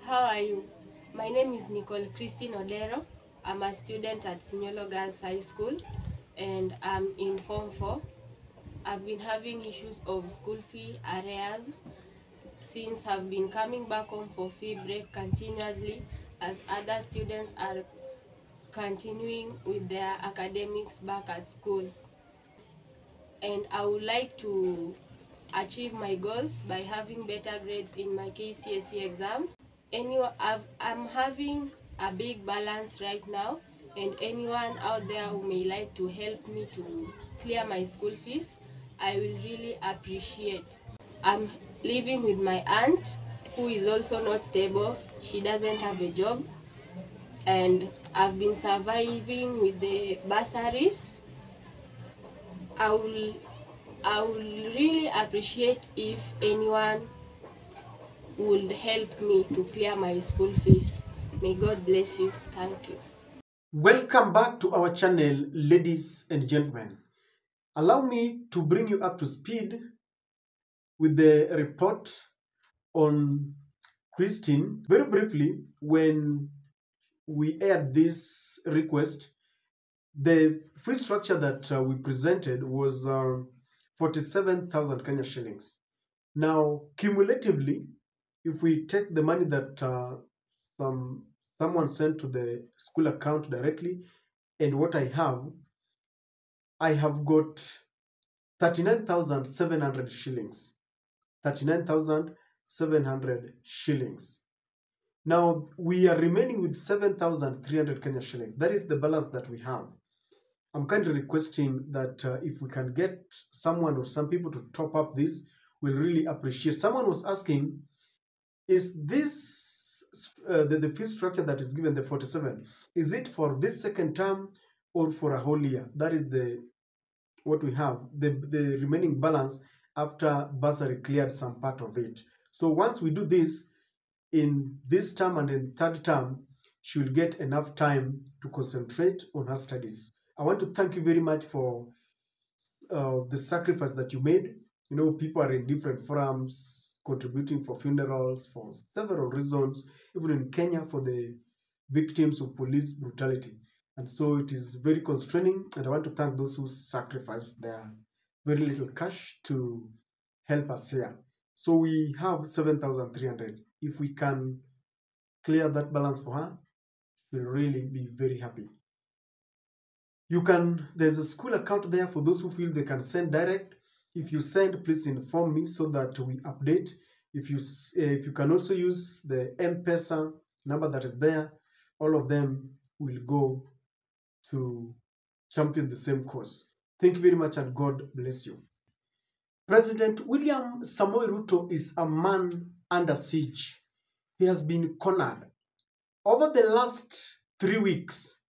How are you? My name is Nicole Christine Odero. I'm a student at Sinyolo Girls High School and I'm in Form 4. I've been having issues of school fee arrears since I've been coming back home for fee break continuously as other students are continuing with their academics back at school. And I would like to achieve my goals by having better grades in my KCSE exams. I'm having a big balance right now, and anyone out there who may like to help me to clear my school fees, I will really appreciate. I'm living with my aunt who is also not stable. She doesn't have a job, and I've been surviving with the bursaries. I will I will really appreciate if anyone would help me to clear my school fees. May God bless you. Thank you. Welcome back to our channel, ladies and gentlemen. Allow me to bring you up to speed with the report on Christine. Very briefly, when we aired this request, the fee structure that we presented was 47,000 Kenya shillings. Now, cumulatively, if we take the money that someone sent to the school account directly and what I have got 39,700 shillings. 39,700 shillings. Now, we are remaining with 7,300 Kenya shillings. That is the balance that we have. I'm kindly requesting that if we can get someone or some people to top up this, we'll really appreciate. Someone was asking, is this the fee structure that is given, the 47, is it for this second term or for a whole year? That is what we have, the remaining balance after bursary cleared some part of it. So once we do this in this term and in third term, she will get enough time to concentrate on her studies. I want to thank you very much for the sacrifice that you made. You know, people are in different forums contributing for funerals for several reasons, even in Kenya for the victims of police brutality. And so it is very constraining, and I want to thank those who sacrificed their very little cash to help us here. So we have 7,300. If we can clear that balance for her, we'll really be very happy. There's a school account there for those who feel they can send direct. If you send, please inform me so that we update. If you can also use the M-Pesa number that is there, all of them will go to champion the same cause. Thank you very much and God bless you. President William Samoei Ruto is a man under siege. He has been cornered. Over the last 3 weeks,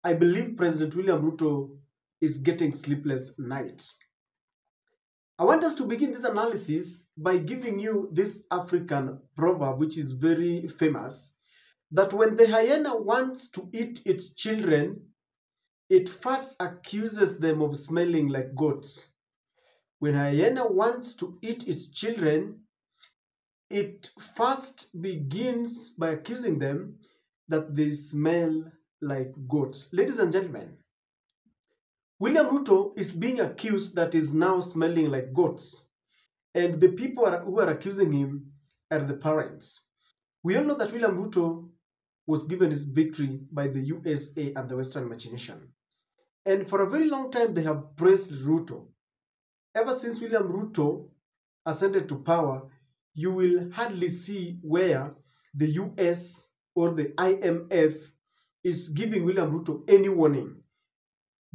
I believe President William Ruto is getting sleepless nights. I want us to begin this analysis by giving you this African proverb, which is very famous, that when the hyena wants to eat its children, it first accuses them of smelling like goats. When a hyena wants to eat its children, it first begins by accusing them that they smell like goats. Ladies and gentlemen, William Ruto is being accused that is now smelling like goats. And the people who are accusing him are the parents. We all know that William Ruto was given his victory by the USA and the Western machination. And for a very long time, they have praised Ruto. Ever since William Ruto ascended to power, you will hardly see where the US or the IMF is giving William Ruto any warning.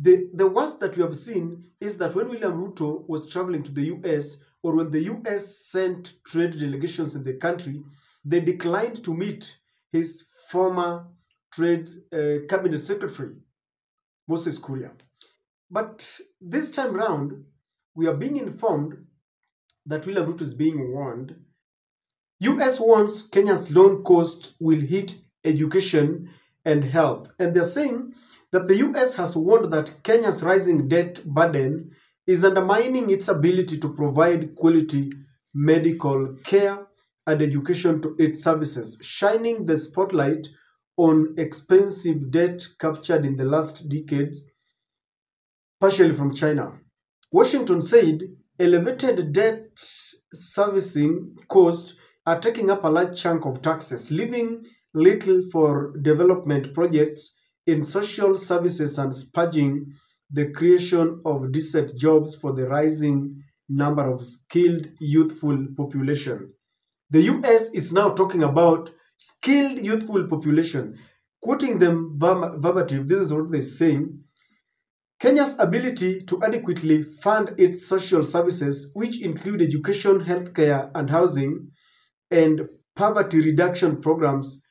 The worst that we have seen is that when William Ruto was traveling to the US, or when the US sent trade delegations in the country, they declined to meet his former trade cabinet secretary, Moses Kuria. But this time round, we are being informed that William Ruto is being warned. US warns Kenya's loan cost will hit education and health. And they're saying that the US has warned that Kenya's rising debt burden is undermining its ability to provide quality medical care and education to its services, shining the spotlight on expensive debt captured in the last decades, partially from China. Washington said elevated debt servicing costs are taking up a large chunk of taxes, leaving little for development projects in social services and spurring the creation of decent jobs for the rising number of skilled youthful population. The US is now talking about skilled youthful population. Quoting them verbatim, this is what they're saying. Kenya's ability to adequately fund its social services, which include education, healthcare, and housing, and poverty reduction programs,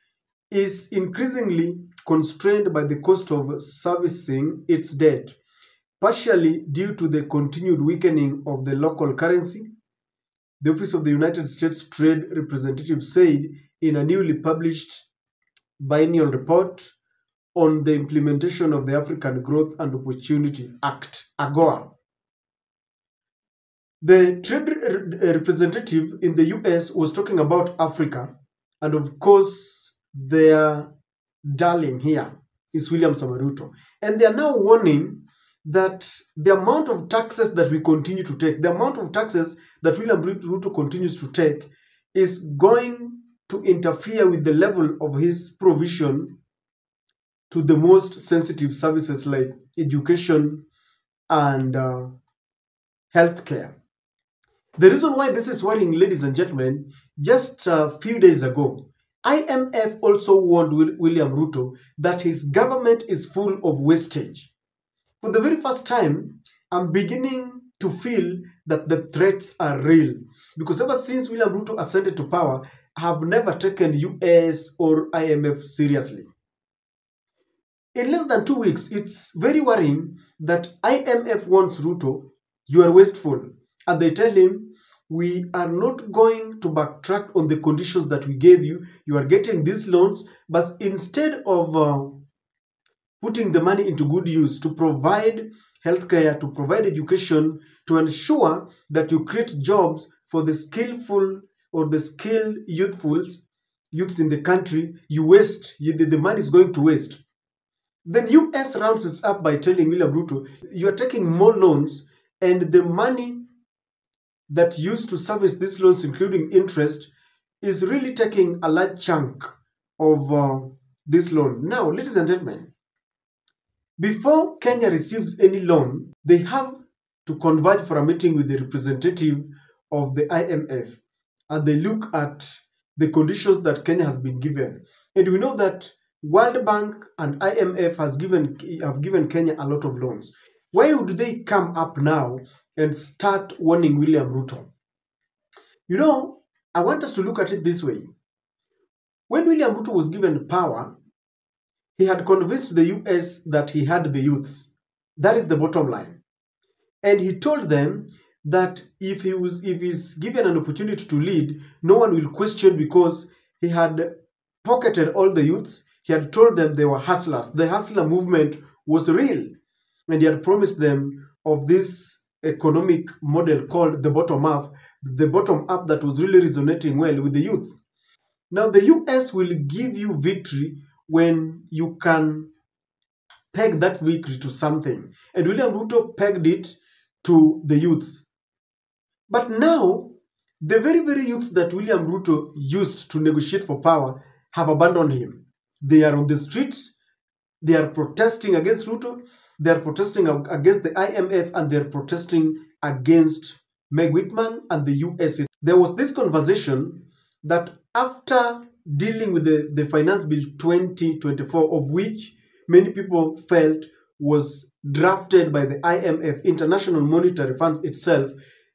is increasingly constrained by the cost of servicing its debt, partially due to the continued weakening of the local currency. The Office of the United States Trade Representative said in a newly published biennial report on the implementation of the African Growth and Opportunity Act, AGOA. The trade representative in the US was talking about Africa, and of course, their darling here is William Ruto. And they are now warning that the amount of taxes that we continue to take, the amount of taxes that William Ruto continues to take, is going to interfere with the level of his provision to the most sensitive services like education and healthcare. The reason why this is worrying, ladies and gentlemen, just a few days ago, IMF also warned William Ruto that his government is full of wastage. For the very first time, I'm beginning to feel that the threats are real. Because ever since William Ruto ascended to power, I have never taken US or IMF seriously. In less than 2 weeks, it's very worrying that IMF wants Ruto, you are wasteful. And they tell him, we are not going to backtrack on the conditions that we gave you. You are getting these loans, but instead of putting the money into good use to provide healthcare, to provide education, to ensure that you create jobs for the skillful or the skilled youths in the country, you waste, the money is going to waste. Then US rounds it up by telling William Ruto, you are taking more loans and the money that used to service these loans, including interest, is really taking a large chunk of this loan. Now, ladies and gentlemen, before Kenya receives any loan, they have to converge for a meeting with the representative of the IMF, and they look at the conditions that Kenya has been given. And we know that World Bank and IMF have given Kenya a lot of loans. Why would they come up now and start warning William Ruto? You know, I want us to look at it this way. When William Ruto was given power, he had convinced the US that he had the youths. That is the bottom line. And he told them that if he's given an opportunity to lead, no one will question because he had pocketed all the youths. He had told them they were hustlers. The hustler movement was real. And he had promised them of this economic model called the bottom up that was really resonating well with the youth. Now, the US will give you victory when you can peg that victory to something. And William Ruto pegged it to the youths. But now, the very, very youth that William Ruto used to negotiate for power have abandoned him. They are on the streets. They are protesting against Ruto. They are protesting against the IMF, and they are protesting against Meg Whitman and the US. There was this conversation that after dealing with the Finance Bill 2024, of which many people felt was drafted by the IMF, International Monetary Fund itself,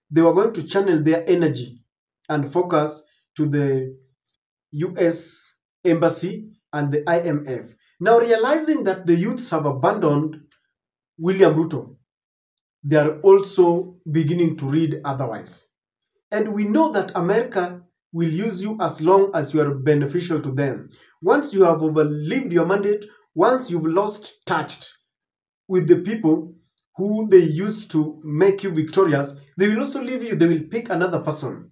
they were going to channel their energy and focus to the US Embassy and the IMF. Now, realizing that the youths have abandoned William Ruto, they are also beginning to read otherwise. And we know that America will use you as long as you are beneficial to them. Once you have overlived your mandate, once you've lost touch with the people who they used to make you victorious, they will also leave you. They will pick another person.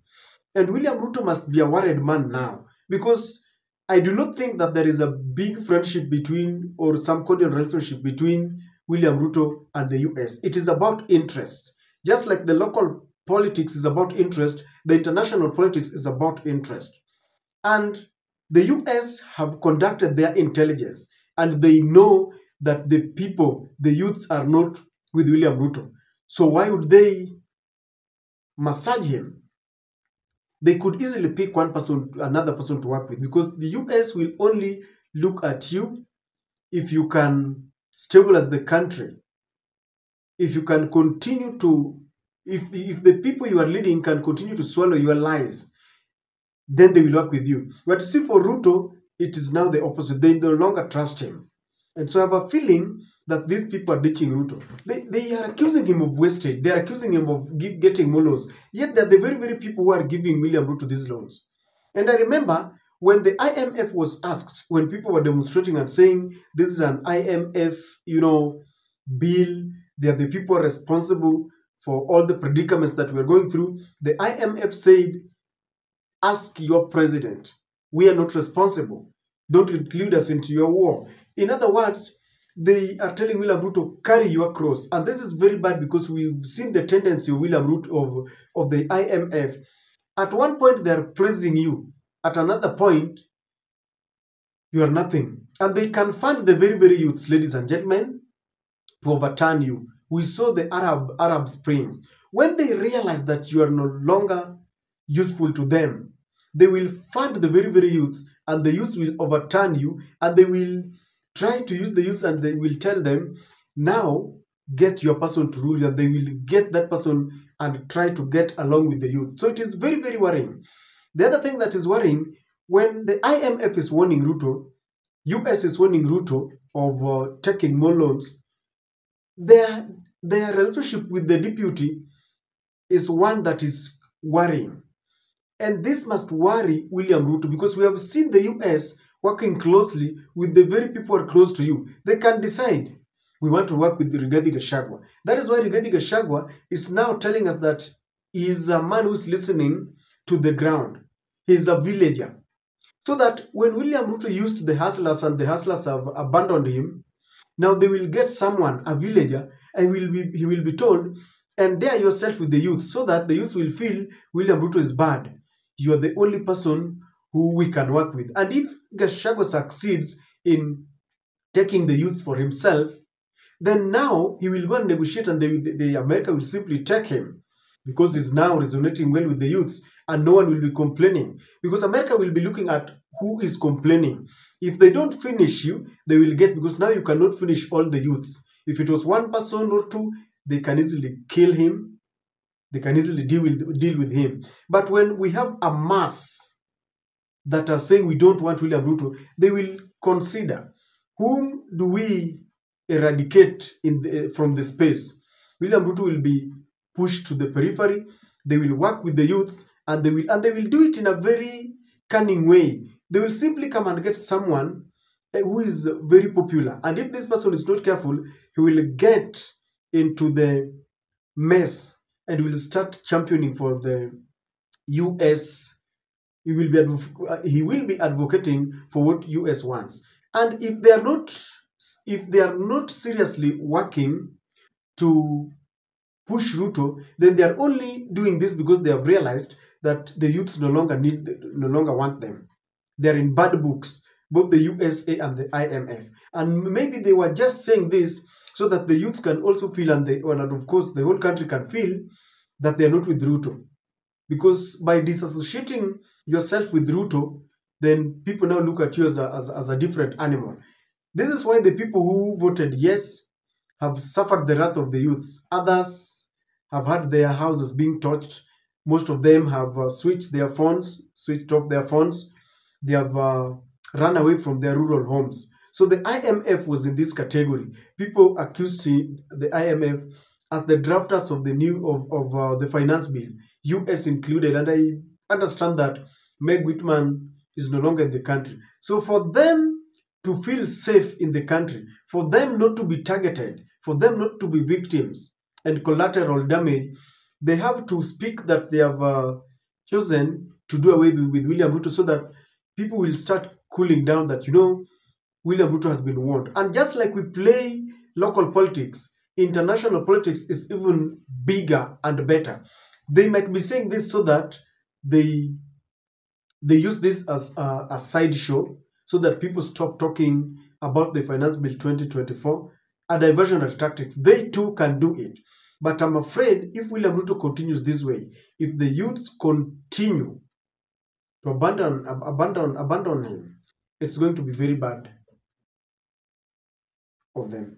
And William Ruto must be a worried man now, because I do not think that there is a big friendship between or some cordial relationship between William Ruto and the US. It is about interest. Just like the local politics is about interest, the international politics is about interest. And the US have conducted their intelligence, and they know that the people, the youths, are not with William Ruto. So why would they massage him? They could easily pick one person, another person to work with, because the US will only look at you if you can stabilize the country, if you can continue to, if the people you are leading can continue to swallow your lies, then they will work with you. But you see, for Ruto, it is now the opposite. They no longer trust him. And so I have a feeling that these people are ditching Ruto. They are accusing him of wastage. They are accusing him of getting more loans. Yet they're the very, very people who are giving William Ruto these loans. And I remember when the IMF was asked, when people were demonstrating and saying, this is an IMF, bill, they are the people responsible for all the predicaments that we're going through, the IMF said, ask your president. We are not responsible. Don't include us into your war. In other words, they are telling William Ruto, carry your cross. And this is very bad, because we've seen the tendency of William Ruto, of the IMF. At one point, they are praising you. At another point, you are nothing. And they can fund the very, very youths, ladies and gentlemen, to overturn you. We saw the Arab Springs. When they realize that you are no longer useful to them, they will fund the very, very youths, and the youths will overturn you, and they will try to use the youths, and they will tell them, now get your person to rule you, and they will get that person and try to get along with the youth. So it is very, very worrying. The other thing that is worrying, when the IMF is warning Ruto, US is warning Ruto of taking more loans, their relationship with the deputy is one that is worrying. And this must worry William Ruto, because we have seen the US working closely with the very people who are close to you. They can decide, we want to work with Rigathi Gachagua. That is why Rigathi Gachagua is now telling us that he is a man who is listening to the ground. He is a villager. So that when William Ruto used the hustlers and the hustlers have abandoned him, now they will get someone, a villager, and he will be told, endear yourself with the youth, so that the youth will feel William Ruto is bad. You are the only person who we can work with. And if Gachagua succeeds in taking the youth for himself, then now he will go and negotiate, and the America will simply take him, because he's now resonating well with the youths, and no one will be complaining, because America will be looking at who is complaining. If they don't finish you, they will get, because now you cannot finish all the youths. If it was one person or two, they can easily kill him. They can easily deal with him. But when we have a mass that are saying we don't want William Ruto, they will consider, whom do we eradicate from the space? William Ruto will be pushed to the periphery. They will work with the youth, and they will do it in a very cunning way. They will simply come and get someone who is very popular, and if this person is not careful, he will get into the mess and will start championing for the US. He will be advocating for what US wants. And if they are not seriously working to push Ruto, then they are only doing this because they have realized that the youths no longer want them. They are in bad books, both the USA and the IMF. And maybe they were just saying this so that the youths can also feel, and of course the whole country can feel, that they are not with Ruto. Because by disassociating yourself with Ruto, then people now look at you as a different animal. This is why the people who voted yes have suffered the wrath of the youths. Others have had their houses being touched. Most of them have switched off their phones. They have run away from their rural homes. So the IMF was in this category. People accused the IMF as the drafters of the finance bill, US included. And I understand that Meg Whitman is no longer in the country. So for them to feel safe in the country, for them not to be targeted, for them not to be victims and collateral damage, they have to speak that they have chosen to do away with William Ruto, so that people will start cooling down that, William Ruto has been warned. And just like we play local politics, international politics is even bigger and better. They might be saying this so that they they use this as a sideshow, so that people stop talking about the Finance Bill 2024, a diversionary tactics. They too can do it. But I'm afraid if William Ruto continues this way, if the youths continue to abandon him, it's going to be very bad of them.